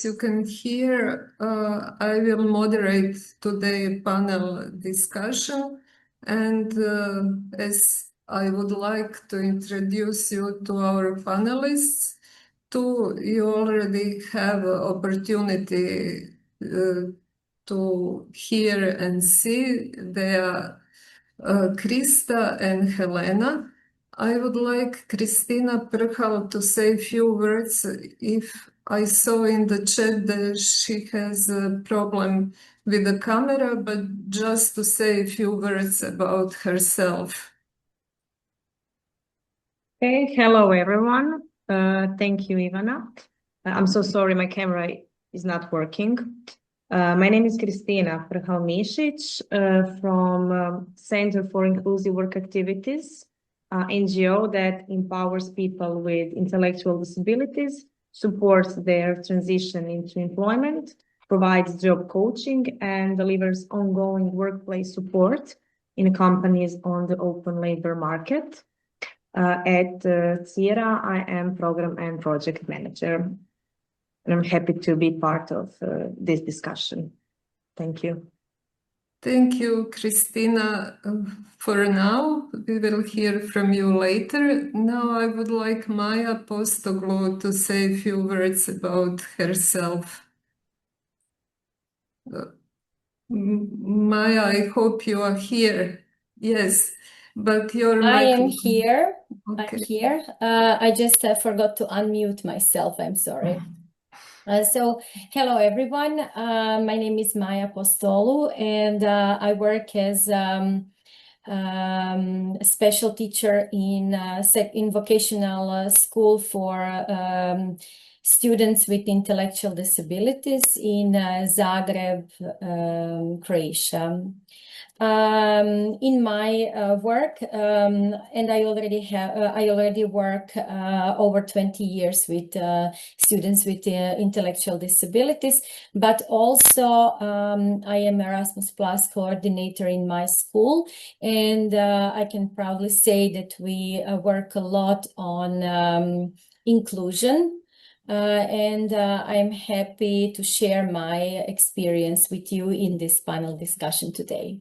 as you can hear, I will moderate today panel discussion, and as I would like to introduce you to our panelists, you already have opportunity to hear and see. They are Kriszta and Helena. I would like Kristina Prhal to say a few words. If I saw in the chat that she has a problem with the camera, but just to say a few words about herself. Okay, hello everyone. Thank you, Ivana. I'm so sorry my camera is not working. My name is Kristina Prhal from Center for Inclusive Work Activities, NGO that empowers people with intellectual disabilities, supports their transition into employment, provides job coaching, and delivers ongoing workplace support in companies on the open labor market. At CIRA, I am Program and Project Manager, and I'm happy to be part of this discussion. Thank you. Thank you, Kristina. For now, we will hear from you later. Now I would like Maja Postoglu to say a few words about herself. Maja, I hope you are here. Yes, but your I am microphone. here. Okay. I'm here. I just forgot to unmute myself. I'm sorry. So, hello everyone. My name is Maja Postoglu, and I work as a special teacher in vocational school for students with intellectual disabilities in Zagreb, Croatia. In my work, and I already work over 20 years with students with intellectual disabilities, but also I am Erasmus Plus coordinator in my school, and I can proudly say that we work a lot on inclusion. And I'm happy to share my experience with you in this panel discussion today.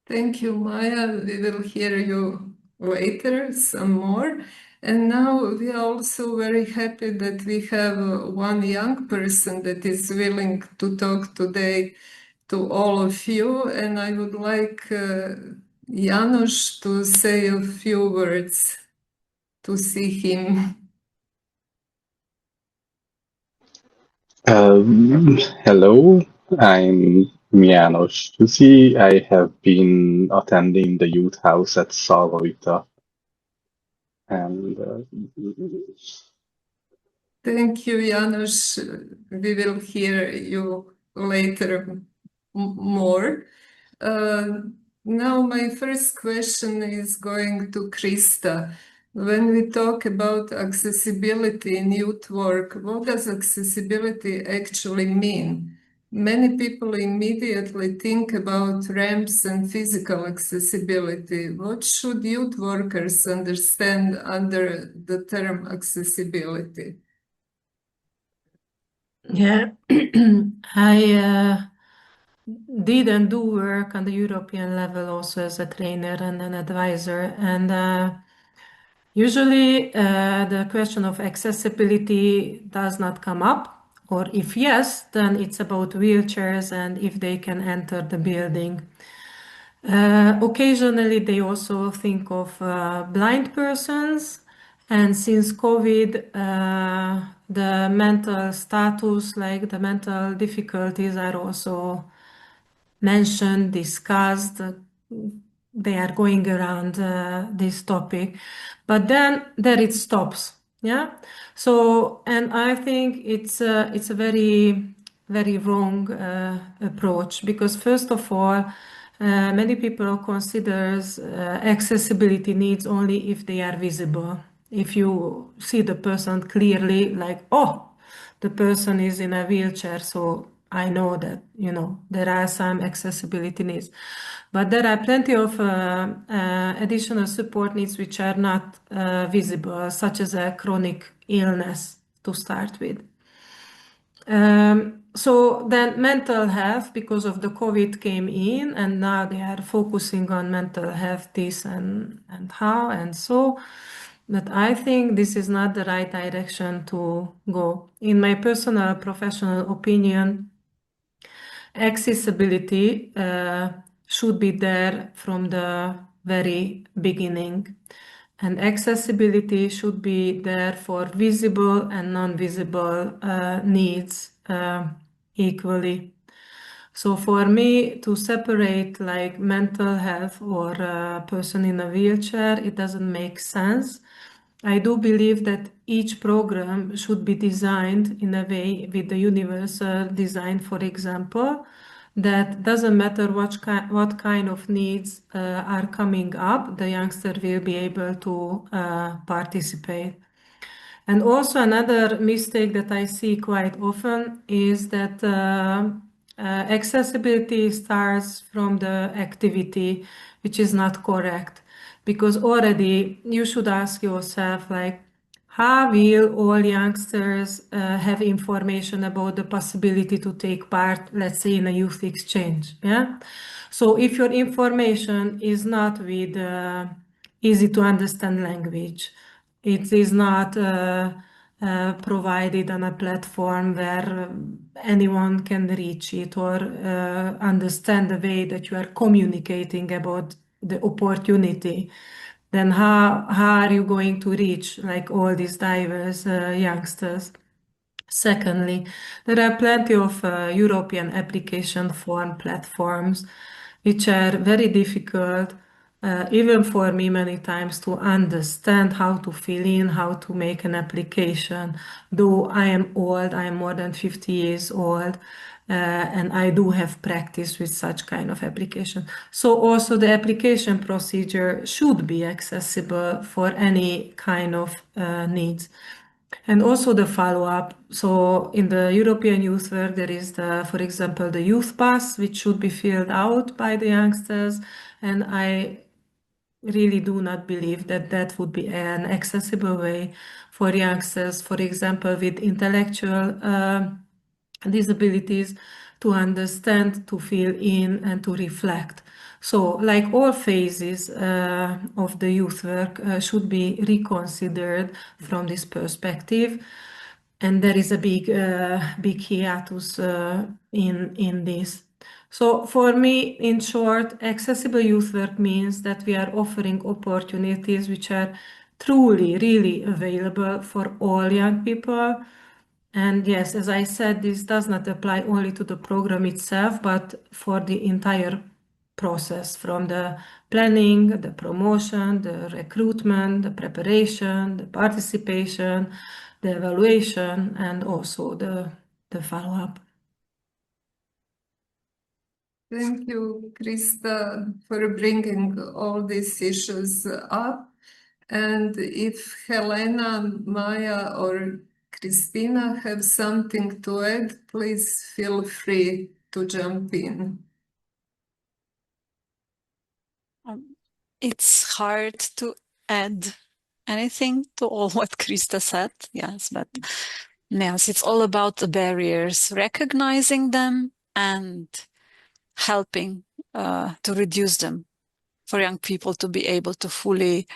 Thank you, Maja. We will hear you later some more. And now we are also very happy that we have one young person that is willing to talk today to all of you. And I would like János to say a few words to see him. Hello, I'm János. I have been attending the youth house at Salva Vita. And thank you, János. We will hear you later more. Now my first question is going to Kriszta. When we talk about accessibility in youth work, what does accessibility actually mean? Many people immediately think about ramps and physical accessibility. What should youth workers understand under the term accessibility? Yeah, I did and do work on the European level also as a trainer and an advisor, and usually the question of accessibility does not come up, or if yes, then it's about wheelchairs and if they can enter the building. Occasionally they also think of blind persons, and since COVID, the mental status, like the mental difficulties, are also mentioned, discussed. They are going around this topic, but then there it stops. Yeah. So, and I think it's a very, very wrong approach, because first of all, many people considers accessibility needs only if they are visible. If you see the person clearly, like, oh, the person is in a wheelchair, so I know that, you know, there are some accessibility needs. But there are plenty of additional support needs which are not visible, such as a chronic illness to start with. So then mental health, because of the COVID, came in, and now they are focusing on mental health, this and how and so. But I think this is not the right direction to go. In my personal professional opinion, accessibility should be there from the very beginning. And accessibility should be there for visible and non-visible needs equally. So for me, to separate like mental health or a person in a wheelchair, it doesn't make sense. I do believe that each program should be designed in a way with the universal design, for example, that doesn't matter what kind of needs are coming up, the youngster will be able to participate. And also another mistake that I see quite often is that accessibility starts from the activity, which is not correct. Because already you should ask yourself, like, how will all youngsters have information about the possibility to take part, let's say, in a youth exchange? Yeah. So if your information is not with easy to understand language, it is not provided on a platform where anyone can reach it or understand the way that you are communicating about the opportunity, then how are you going to reach like all these diverse youngsters? Secondly, there are plenty of European application form platforms which are very difficult, even for me many times, to understand how to fill in, how to make an application. Though I am old, I am more than 50 years old, and I do have practice with such kind of application. So also the application procedure should be accessible for any kind of needs. And also the follow-up. So in the European Youth Work, there is for example, the youth pass, which should be filled out by the youngsters. And I really do not believe that that would be an accessible way for youngsters, for example, with intellectual disabilities, to understand, to fill in, and to reflect. So, like all phases of the youth work should be reconsidered from this perspective, and there is a big hiatus in this. So, for me, in short, accessible youth work means that we are offering opportunities which are truly, really available for all young people. And yes, as I said, this does not apply only to the program itself, but for the entire process, from the planning, the promotion, the recruitment, the preparation, the participation, the evaluation, and also the follow-up. Thank you, Kriszta, for bringing all these issues up. And if Helena, Maja, or Kristina have something to add, please feel free to jump in. It's hard to add anything to all what Kriszta said, yes, but yes, it's all about the barriers, recognizing them and helping to reduce them for young people to be able to fully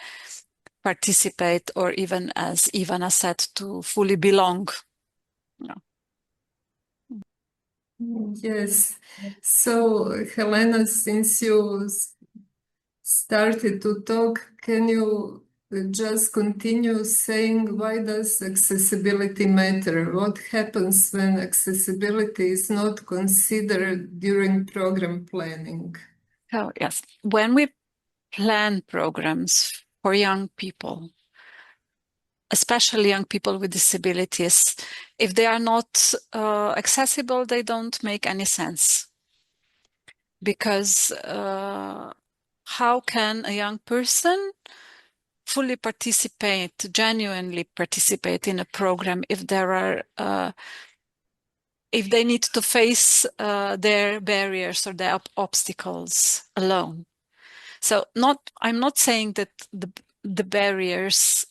participate, or even, as Ivana said, to fully belong. Yeah. Yes. So, Helena, since you started to talk, can you just continue saying, why does accessibility matter? What happens when accessibility is not considered during program planning? Oh, yes. When we plan programs for young people, especially young people with disabilities, if they are not accessible, they don't make any sense. Because how can a young person fully participate, genuinely participate in a program if there are if they need to face their barriers or their obstacles alone? So I'm not saying that the barriers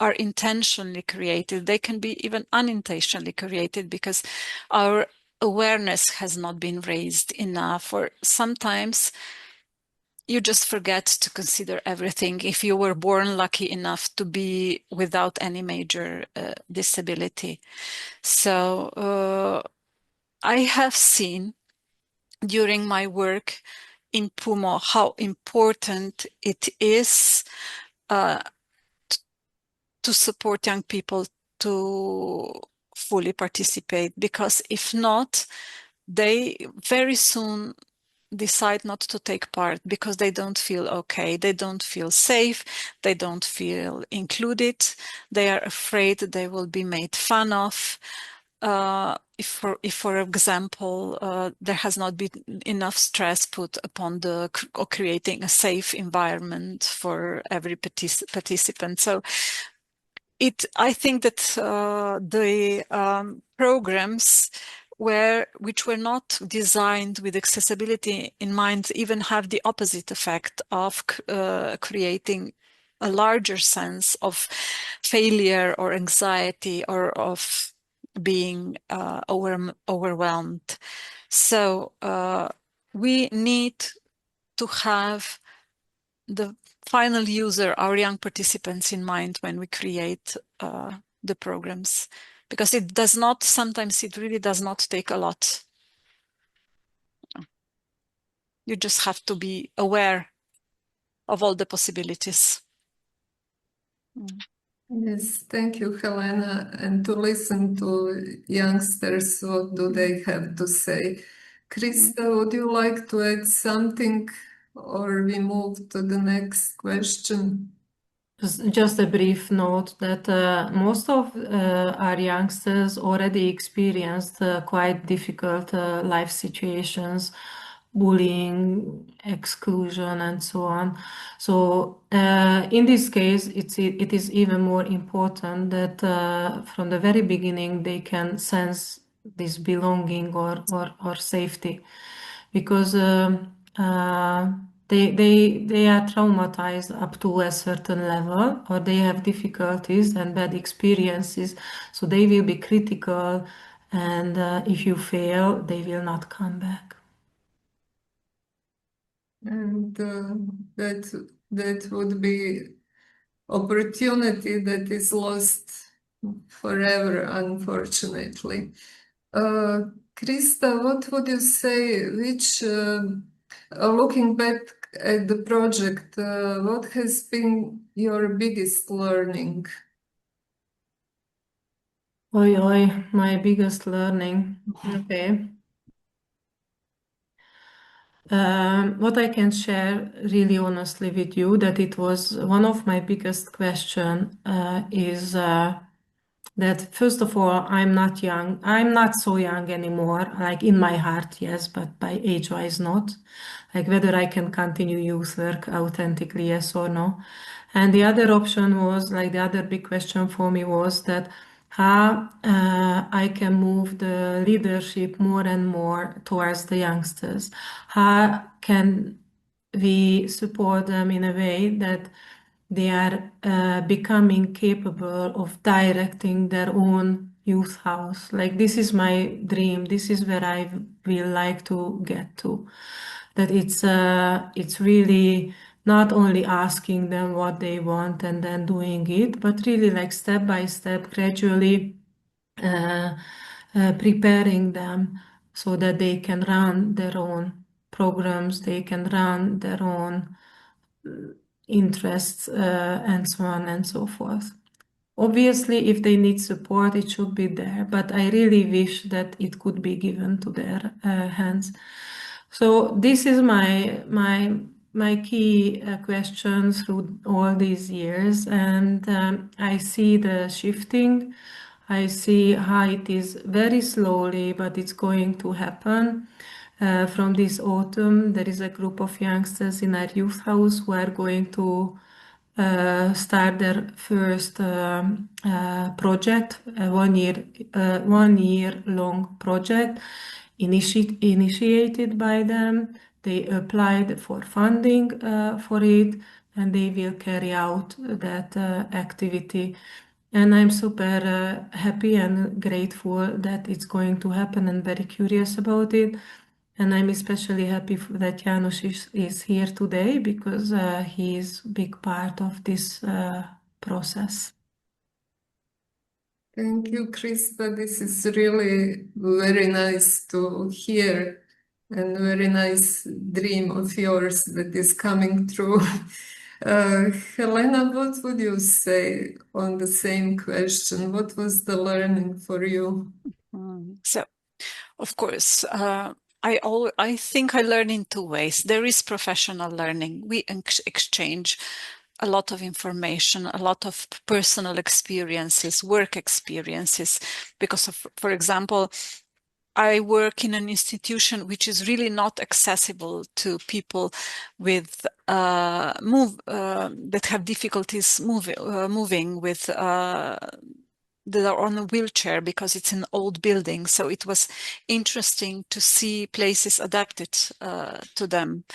are intentionally created. They can be even unintentionally created because our awareness has not been raised enough, or sometimes you just forget to consider everything if you were born lucky enough to be without any major disability. So I have seen during my work in PUMO how important it is to support young people to fully participate, because if not, they very soon decide not to take part because they don't feel okay, they don't feel safe, they don't feel included, they are afraid they will be made fun of. If for example, there has not been enough stress put upon creating a safe environment for every participant. So I think that the programs which were not designed with accessibility in mind even have the opposite effect of creating a larger sense of failure or anxiety or of being overwhelmed. So we need to have the final user, our young participants, in mind when we create the programs, because sometimes it really does not take a lot. You just have to be aware of all the possibilities. Yes, thank you, Helena, and to listen to youngsters, what do they have to say? Kriszta, would you like to add something, or we move to the next question? Just a brief note that most of our youngsters already experienced quite difficult life situations, bullying, exclusion, and so on. So in this case, it is even more important that from the very beginning they can sense this belonging or safety, because they are traumatized up to a certain level, or they have difficulties and bad experiences, so they will be critical, and if you fail, they will not come back. And that would be opportunity that is lost forever, unfortunately. Kriszta, what would you say, looking back at the project, what has been your biggest learning? My biggest learning. Okay. What I can share really honestly with you, that it was one of my biggest question is that first of all, I'm not young. I'm not so young anymore, like in my heart, yes, but by age-wise not. Like whether I can continue youth work authentically, yes or no. And the other option was, like the other big question for me was that how I can move the leadership more and more towards the youngsters. How can we support them in a way that they are becoming capable of directing their own youth house? Like this is my dream. This is where I will like to get to. That it's really not only asking them what they want and then doing it, but really like step by step, gradually preparing them so that they can run their own programs, they can run their own interests, and so on and so forth. Obviously, if they need support, it should be there, but I really wish that it could be given to their hands. So this is my key question through all these years, and I see the shifting. I see how it is very slowly, but it's going to happen. From this autumn, there is a group of youngsters in our youth house who are going to start their first project, a 1 year long project initiated by them, they applied for funding for it, and they will carry out that activity. And I'm super happy and grateful that it's going to happen and very curious about it. And I'm especially happy that János is here today because he is a big part of this process. Thank you, Kriszta. This is really very nice to hear and very nice dream of yours that is coming true. Helena, what would you say on the same question? What was the learning for you? So, of course, I think I learn in two ways. There is professional learning. We exchange a lot of information, a lot of personal experiences, work experiences, because of, for example, I work in an institution which is really not accessible to people with that have difficulties moving with that are on a wheelchair because it's an old building. So it was interesting to see places adapted to them.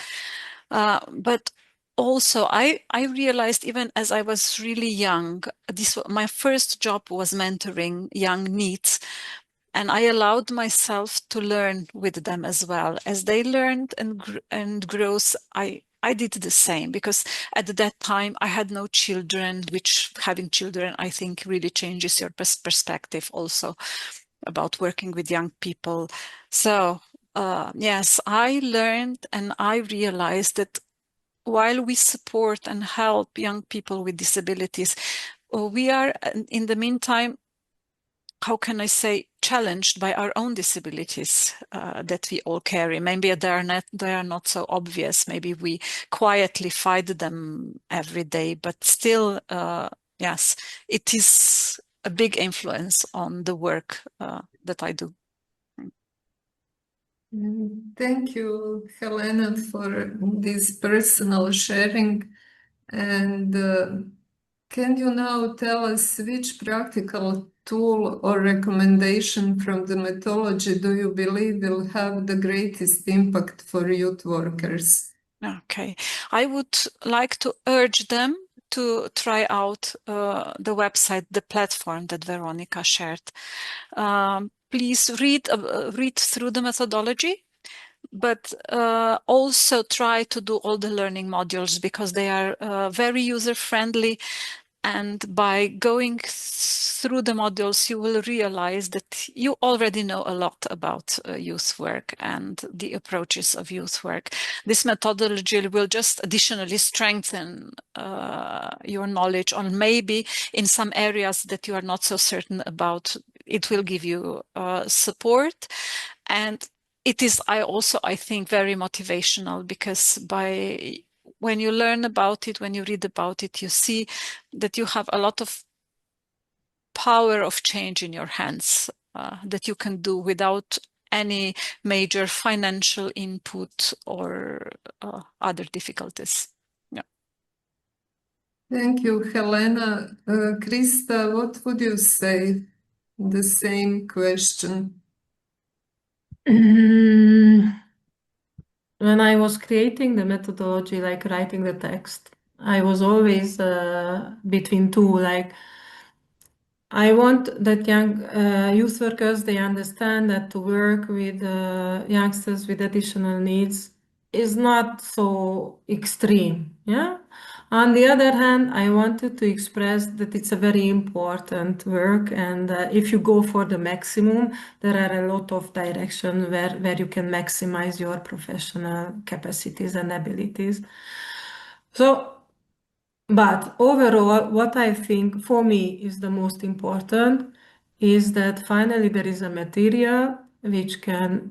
But also, I realized even as I was really young, my first job was mentoring young neets, and I allowed myself to learn with them as well. As they learned and grows, I did the same, because at that time I had no children, which having children, I think, really changes your perspective also about working with young people. So yes, I learned and I realized that while we support and help young people with disabilities, we are, in the meantime, how can I say, challenged by our own disabilities that we all carry. Maybe they are not so obvious. Maybe we quietly fight them every day, but still, yes, it is a big influence on the work that I do. Thank you, Helena, for this personal sharing. And can you now tell us which practical tool or recommendation from the methodology do you believe will have the greatest impact for youth workers? Okay, I would like to urge them to try out the website, the platform that Veronica shared. Please read through the methodology, but also try to do all the learning modules, because they are very user-friendly. And by going through the modules, you will realize that you already know a lot about youth work and the approaches of youth work. This methodology will just additionally strengthen your knowledge on maybe in some areas that you are not so certain about. It will give you support. And it is I think, very motivational, because when you learn about it, when you read about it, you see that you have a lot of power of change in your hands that you can do without any major financial input or other difficulties. Yeah. Thank you, Helena. Kriszta, what would you say? The same question. When I was creating the methodology, like writing the text, I was always between two. Like, I want that young youth workers, they understand that to work with youngsters with additional needs is not so extreme. Yeah. On the other hand, I wanted to express that it's a very important work, and if you go for the maximum, there are a lot of directions where you can maximize your professional capacities and abilities. So, but overall, what I think for me is the most important is that finally there is a material which can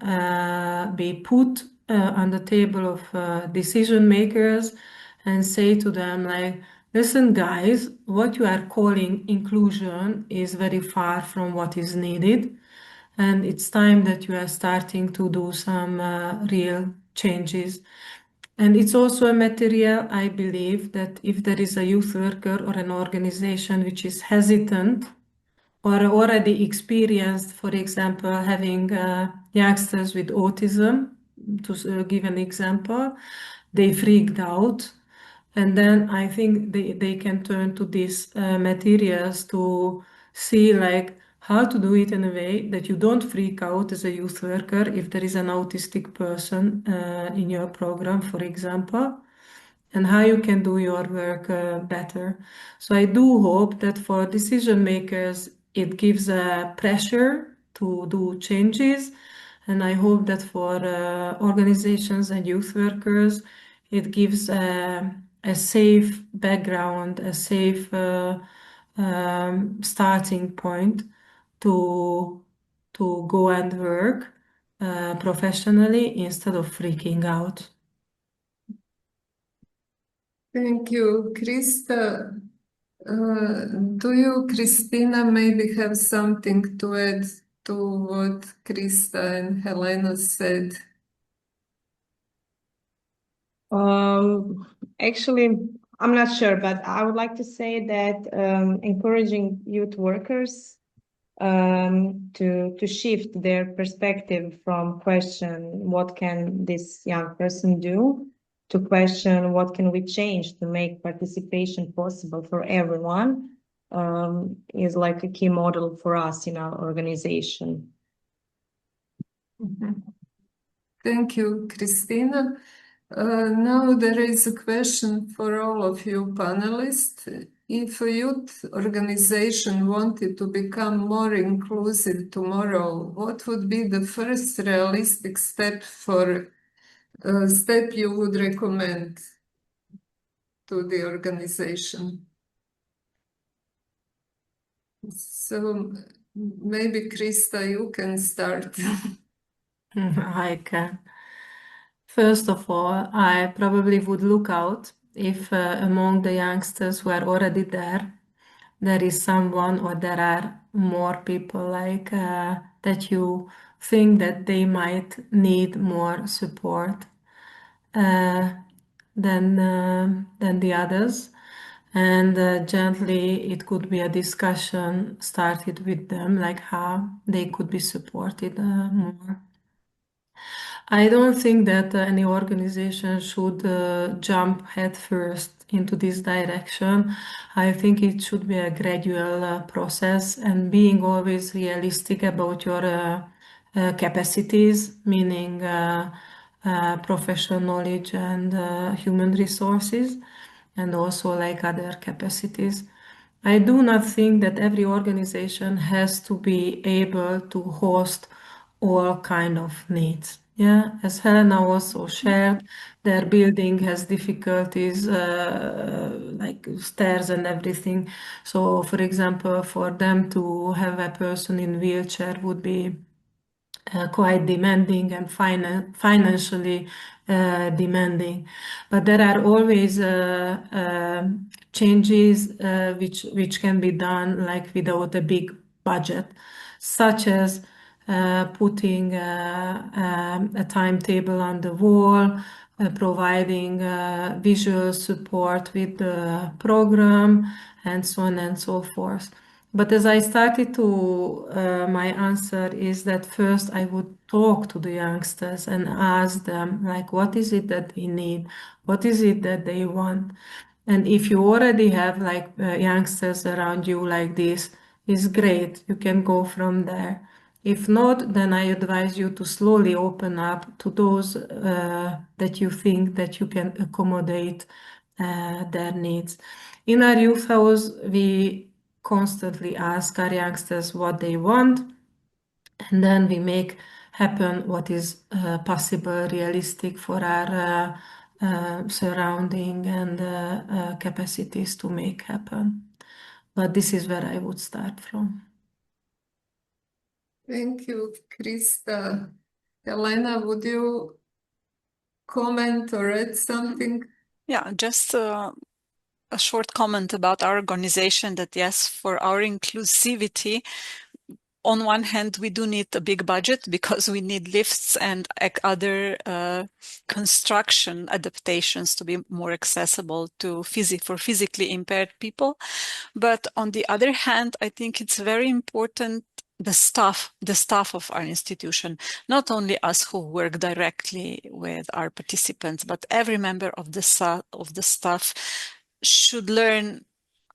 be put on the table of decision makers and say to them, like, listen, guys, what you are calling inclusion is very far from what is needed. And it's time that you are starting to do some real changes. And it's also a material, I believe, that if there is a youth worker or an organization which is hesitant or already experienced, for example, having youngsters with autism, to give an example, they freaked out. And then I think they can turn to these materials to see like how to do it in a way that you don't freak out as a youth worker if there is an autistic person in your program, for example, and how you can do your work better. So I do hope that for decision makers, it gives a pressure to do changes. And I hope that for organizations and youth workers, it gives a safe background, a safe starting point to go and work professionally instead of freaking out. Thank you, Kriszta. Do you, Kristina, maybe have something to add to what Kriszta and Helena said? Actually, I'm not sure, but I would like to say that encouraging youth workers to shift their perspective from question, what can this young person do, to question, what can we change to make participation possible for everyone, is like a key model for us in our organization. Thank you, Kristina. Now there is a question for all of you panelists. If a youth organization wanted to become more inclusive tomorrow, what would be the first realistic step you would recommend to the organization? So maybe Kriszta, you can start. I can. First of all, I probably would look out if among the youngsters who are already there is someone or there are more people like that you think that they might need more support than the others. And gently, it could be a discussion started with them, like how they could be supported more. I don't think that any organization should jump headfirst into this direction. I think it should be a gradual process, and being always realistic about your capacities, meaning professional knowledge and human resources, and also like other capacities. I do not think that every organization has to be able to host all kind of needs. Yeah, as Helena also shared, their building has difficulties like stairs and everything. So, for example, for them to have a person in wheelchair would be quite demanding and financially demanding. But there are always changes which can be done like without a big budget, such as putting a timetable on the wall, providing visual support with the program, and so on and so forth. But as I started to, my answer is that first I would talk to the youngsters and ask them, like, what is it that they need? What is it that they want? And if you already have like youngsters around you like this, is great. You can go from there. If not, then I advise you to slowly open up to those that you think that you can accommodate their needs. In our youth house, we constantly ask our youngsters what they want, and then we make happen what is possible, realistic for our surrounding and capacities to make happen. But this is where I would start from. Thank you, Kriszta. Helena, would you comment or add something? Yeah, just a short comment about our organization, that yes, for our inclusivity, on one hand, we do need a big budget because we need lifts and other construction adaptations to be more accessible to for physically impaired people. But on the other hand, I think it's very important the staff of our institution, not only us who work directly with our participants, but every member of the staff should learn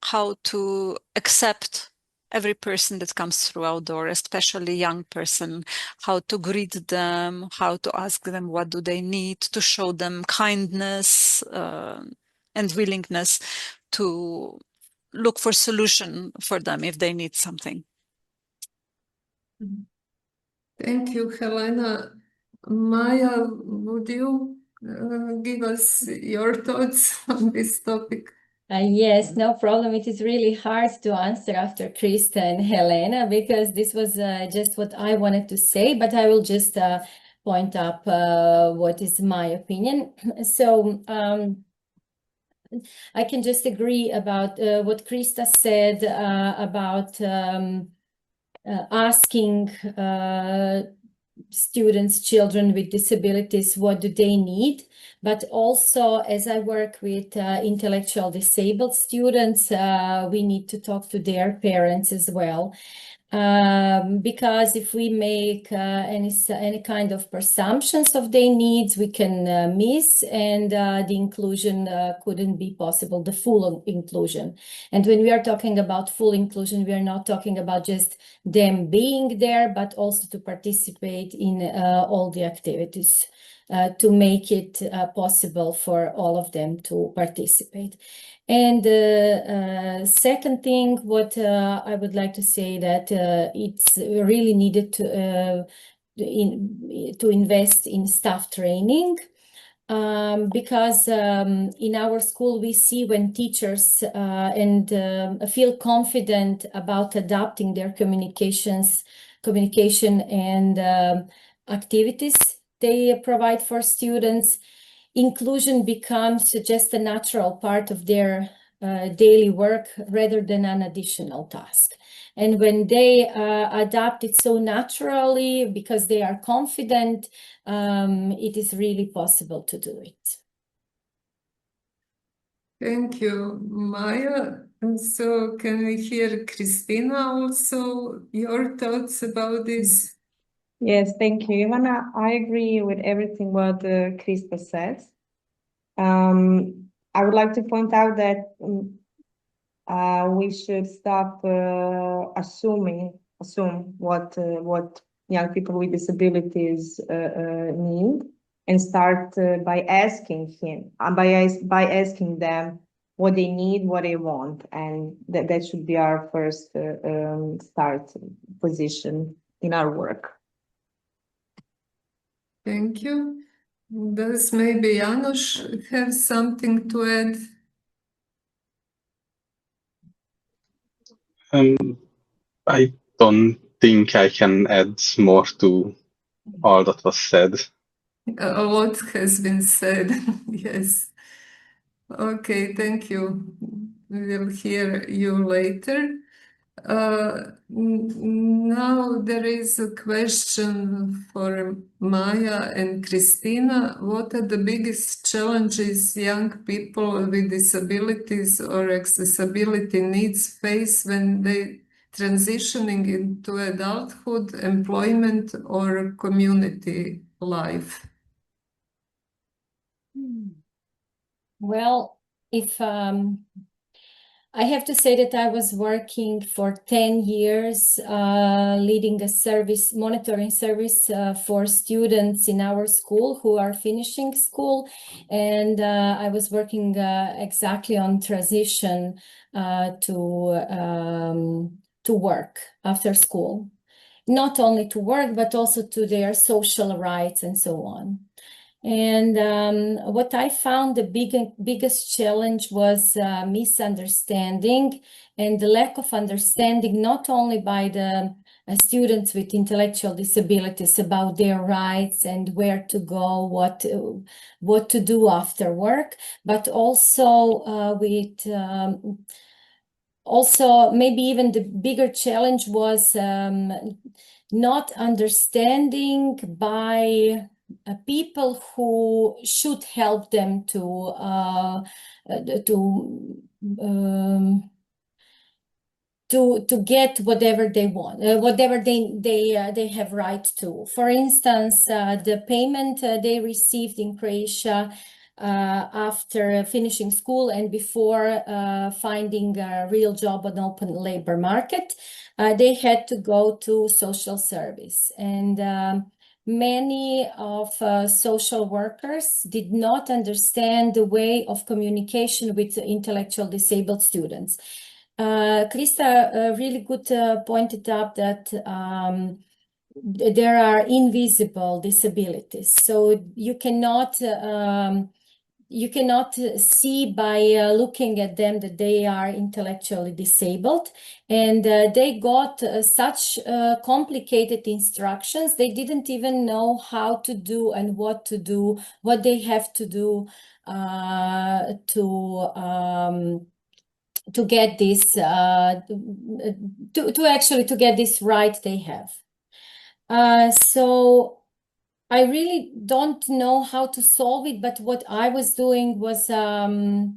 how to accept every person that comes through our door, especially young person, how to greet them, how to ask them what do they need, to show them kindness and willingness to look for solution for them if they need something. Thank you, Helena. Maja, would you give us your thoughts on this topic? Yes, no problem. It is really hard to answer after Kriszta and Helena because this was just what I wanted to say, but I will just point up what is my opinion. So I can just agree about what Kriszta said about asking students, children with disabilities, what do they need? But also, as I work with intellectual disabled students, we need to talk to their parents as well. Because if we make any kind of presumptions of their needs, we can miss, and the inclusion couldn't be possible, the full inclusion. And when we are talking about full inclusion, we are not talking about just them being there, but also to participate in all the activities to make it possible for all of them to participate. And second thing, what I would like to say that it's really needed to invest in staff training. Because in our school, we see when teachers feel confident about adapting their communication and activities they provide for students, inclusion becomes just a natural part of their daily work rather than an additional task. And when they adapt it so naturally because they are confident, it is really possible to do it. Thank you, Maja. And so can we hear Kristina also, your thoughts about this? Yes, thank you, Ivana. I agree with everything what Kriszta says. I would like to point out that we should stop assume what young people with disabilities need, and start by asking them what they need, what they want, and that should be our first start position in our work. Thank you. Does maybe Janusz have something to add? I don't think I can add more to all that was said. A lot has been said, yes. Okay, thank you. We will hear you later. Now there is a question for Maja and Kristina. What are the biggest challenges young people with disabilities or accessibility needs face when they transitioning into adulthood, employment, or community life? Well, if I have to say that I was working for 10 years, leading a monitoring service for students in our school who are finishing school. And I was working exactly on transition to work after school. Not only to work, but also to their social rights and so on. And what I found the biggest challenge was misunderstanding and the lack of understanding, not only by the students with intellectual disabilities about their rights and where to go, what to do after work, but also also maybe even the bigger challenge was not understanding by people who should help them to to get whatever they want, whatever they have right to. For instance, the payment they received in Croatia after finishing school and before finding a real job on open labor market, they had to go to social service. And many of social workers did not understand the way of communication with intellectual disabled students. Kriszta really good pointed out that there are invisible disabilities. So you cannot see by looking at them that they are intellectually disabled. And they got such complicated instructions. They didn't even know how to do and what to do, what they have to do to get this to get this right they have. So I really don't know how to solve it, but what I was doing was I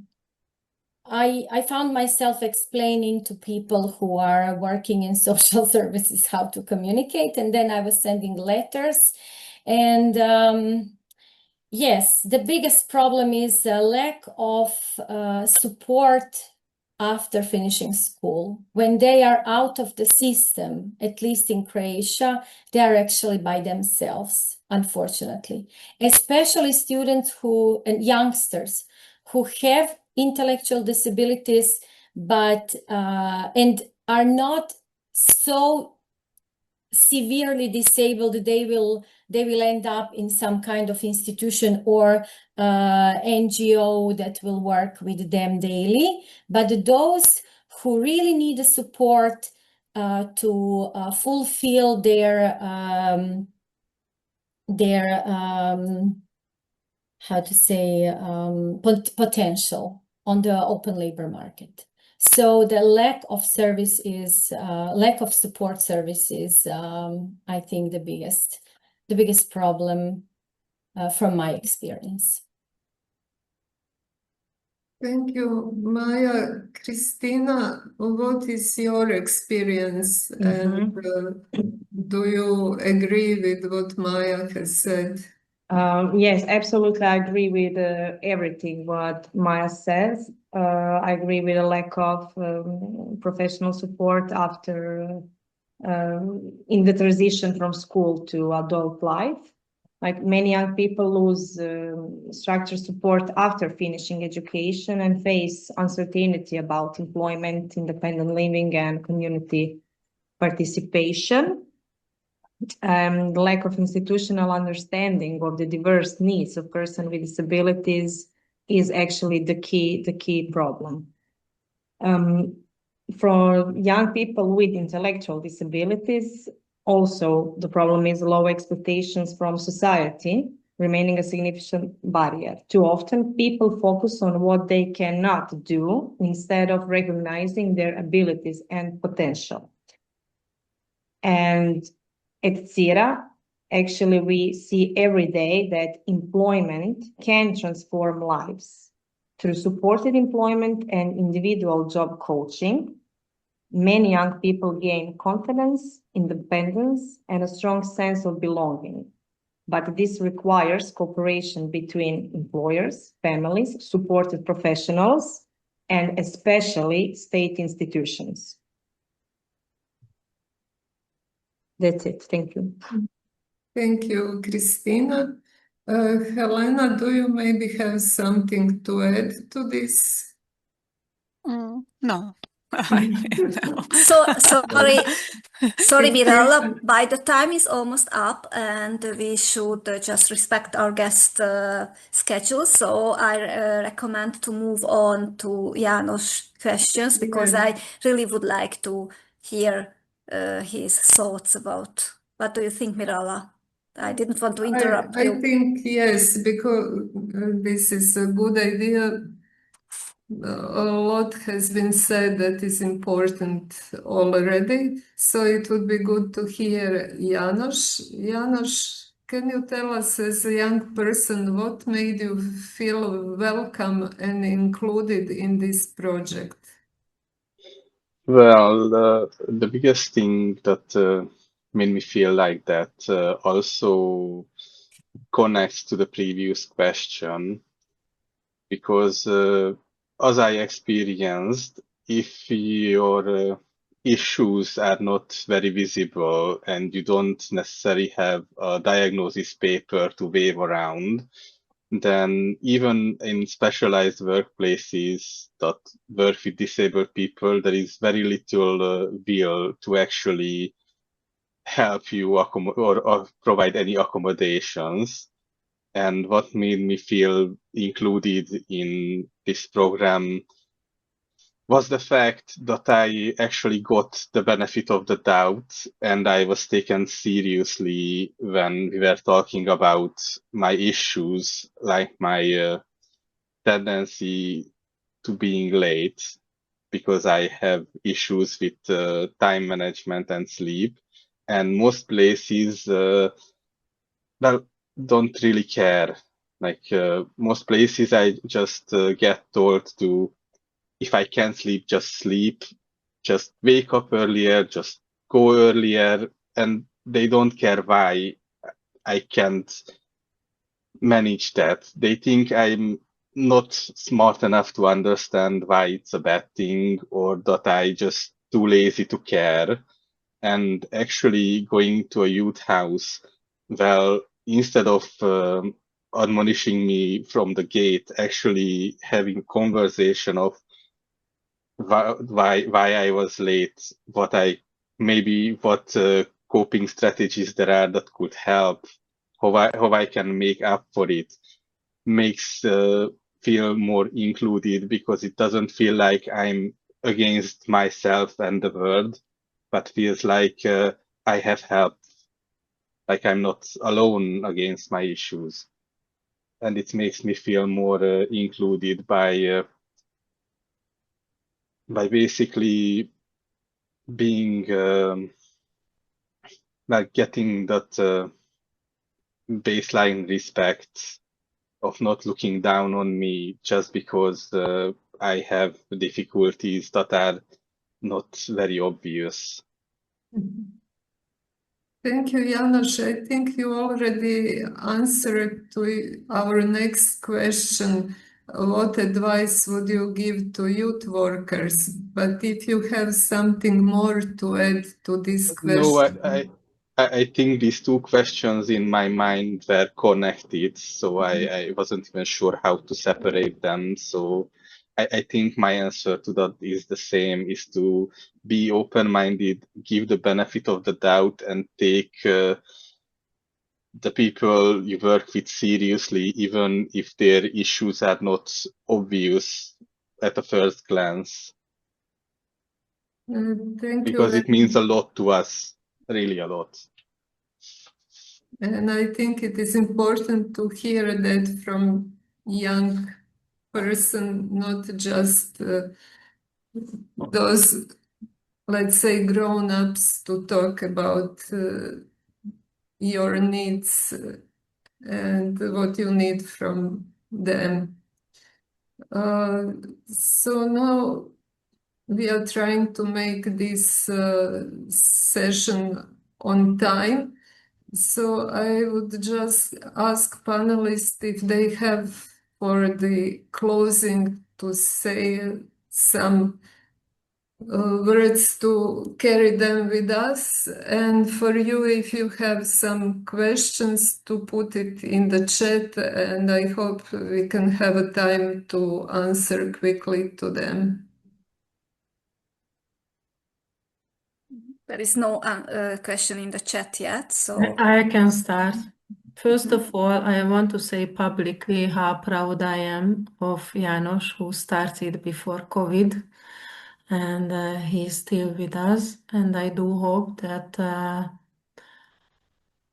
found myself explaining to people who are working in social services how to communicate, and then I was sending letters. And yes, the biggest problem is a lack of support after finishing school. When they are out of the system, at least in Croatia, they are actually by themselves, unfortunately. Especially students and youngsters who have intellectual disabilities, but and are not so severely disabled, they will end up in some kind of institution or NGO that will work with them daily. But those who really need the support to fulfill their how to say potential on the open labor market. So the lack of service is lack of support services. I think the biggest problem from my experience. Thank you, Maja. Kristina, what is your experience? And do you agree with what Maja has said? Yes, absolutely. I agree with everything what Maja says. I agree with a lack of professional support after in the transition from school to adult life. Like many young people lose structured support after finishing education and face uncertainty about employment, independent living, and community participation. The lack of institutional understanding of the diverse needs of persons with disabilities is actually the key problem. For young people with intellectual disabilities, also the problem is low expectations from society, remaining a significant barrier. Too often, people focus on what they cannot do instead of recognizing their abilities and potential. And at CIRA, actually, we see every day that employment can transform lives. Through supported employment and individual job coaching, many young people gain confidence, independence, and a strong sense of belonging. But this requires cooperation between employers, families, supported professionals, and especially state institutions. That's it. Thank you. Thank you, Kristina. Helena, do you maybe have something to add to this? No. No. Sorry, Mirella, by the time is almost up and we should just respect our guest schedule. So I recommend to move on to János' questions because I really would like to hear his thoughts about. What do you think, Mirella? I didn't want to interrupt you. I think yes, because this is a good idea. A lot has been said that is important already, so it would be good to hear János. János, can you tell us as a young person what made you feel welcome and included in this project? Well, the biggest thing that made me feel like that also connects to the previous question, because as I experienced, if your issues are not very visible and you don't necessarily have a diagnosis paper to wave around, then even in specialized workplaces that work with disabled people, there is very little will to actually help you or provide any accommodations. And what made me feel included in this program was the fact that I actually got the benefit of the doubt, and I was taken seriously when we were talking about my issues, like my tendency to being late, because I have issues with time management and sleep. And most places, well, don't really care. Like most places, I just get told to, if I can't sleep, just wake up earlier, just go earlier, and they don't care why I can't manage that. They think I'm not smart enough to understand why it's a bad thing, or that I just too lazy to care. And actually going to a youth house, well, instead of admonishing me from the gate, actually having a conversation of why I was late, what coping strategies there are that could help, how I can make up for it, makes feel more included, because it doesn't feel like I'm against myself and the world, but feels like I have help, like I'm not alone against my issues. And it makes me feel more included by basically being like getting that baseline respect of not looking down on me just because I have difficulties that are not very obvious. Thank you, János. I think you already answered to our next question. What advice would you give to youth workers? But if you have something more to add to this question. No, I think these two questions in my mind were connected, so I wasn't even sure how to separate them. So I think my answer to that is the same, is to be open-minded, give the benefit of the doubt, and take the people you work with seriously, even if their issues are not obvious at a first glance. Thank Because you. it means a lot to us, really a lot. And I think it is important to hear that from young person, not just those, let's say, grown-ups, to talk about your needs and what you need from them. So now we are trying to make this session on time. So I would just ask panelists if they have for the closing to say some words to carry them with us. And for you, if you have some questions, to put it in the chat, and I hope we can have a time to answer quickly to them. There is no question in the chat yet, so I can start. First of all, I want to say publicly how proud I am of János, who started before COVID, and he's still with us. And I do hope that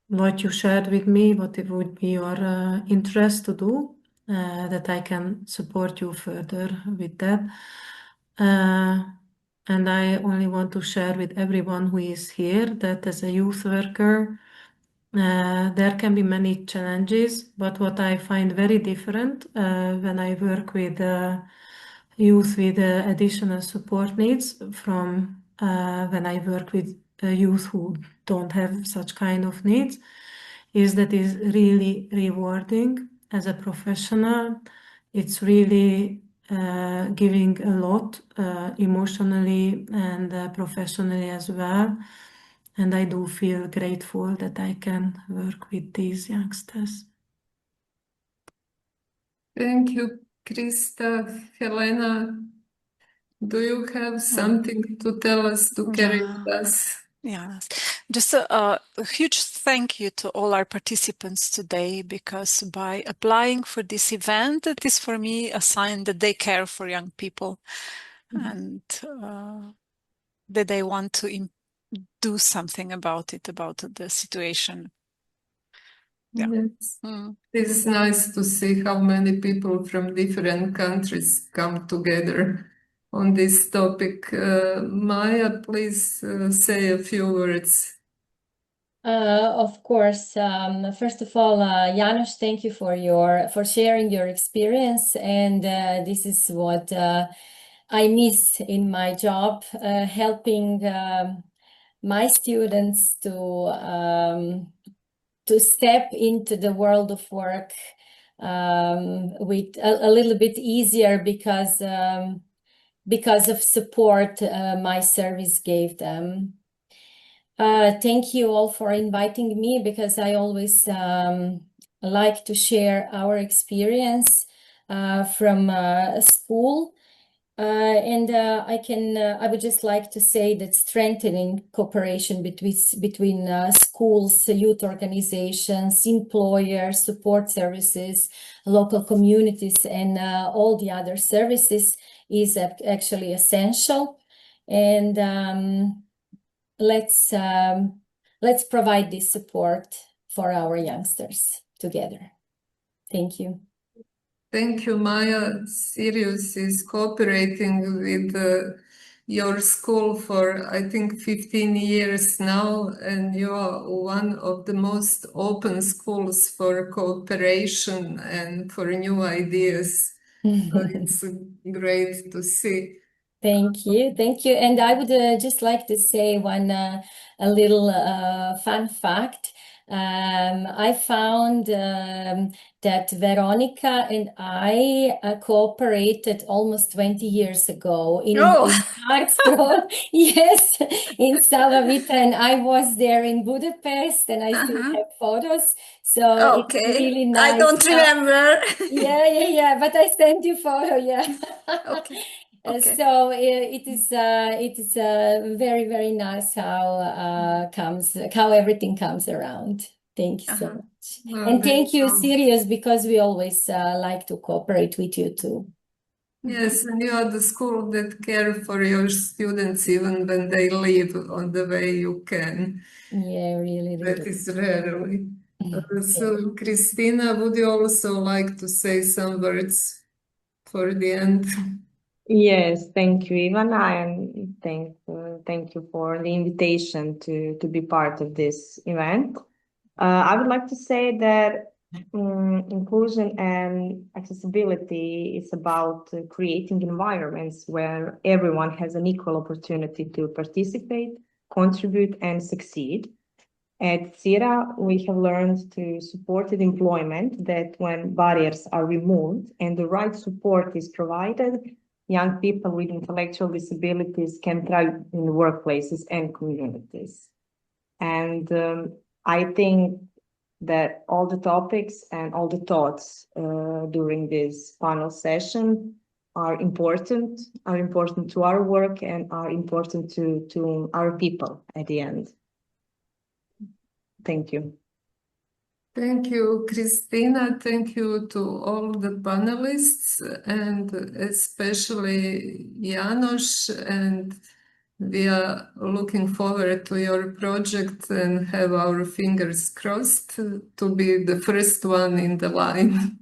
what you shared with me, what it would be your interest to do, that I can support you further with that. And I only want to share with everyone who is here that as a youth worker, there can be many challenges, but what I find very different when I work with youth with additional support needs from when I work with youth who don't have such kind of needs, is that is really rewarding as a professional. It's really giving a lot emotionally and professionally as well. And I do feel grateful that I can work with these youngsters. Thank you, Kriszta. Helena, do you have something to tell us, to carry with us? Yeah, just a huge thank you to all our participants today, because by applying for this event, it is for me a sign that they care for young people and that they want to do something about it, about the situation. Yeah. Yes. It is nice to see how many people from different countries come together on this topic. Maja, please say a few words. Of course. First of all, János, thank you for sharing your experience, and this is what I miss in my job, helping my students to step into the world of work with a little bit easier because of support my service gave them. Thank you all for inviting me, because I always like to share our experience from school. I would just like to say that strengthening cooperation between schools, youth organizations, employers, support services, local communities, and all the other services is actually essential. And let's provide this support for our youngsters together. Thank you. Thank you, Maja. Sirius is cooperating with your school for, I think, 15 years now, and you are one of the most open schools for cooperation and for new ideas. So it's great to see. Thank you. And I would just like to say a little fun fact. I found that Veronica and I cooperated almost 20 years ago in Karlsruhe. Yes, in Salva Vita, and I was there in Budapest, and I still have photos. So it's really nice. I don't remember. Yeah, but I sent you photo, yeah. Okay. So it is very, very nice how everything comes around. Thank you so much. And thank you, Sirius, because we always like to cooperate with you too. Yes, and you are the school that care for your students even when they leave on the way you can. Yeah, really. That is rarely. So, Kristina, would you also like to say some words for the end? Yes, thank you, Ivana, and thank you for the invitation to be part of this event. I would like to say that inclusion and accessibility is about creating environments where everyone has an equal opportunity to participate, contribute, and succeed. At CIRA, we have learned to support employment that when barriers are removed and the right support is provided, young people with intellectual disabilities can thrive in workplaces and communities. And I think that all the topics and all the thoughts during this panel session are important to our work and are important to our people at the end. Thank you. Thank you, Kristina. Thank you to all the panelists and especially János. And we are looking forward to your project and have our fingers crossed to be the first one in the line.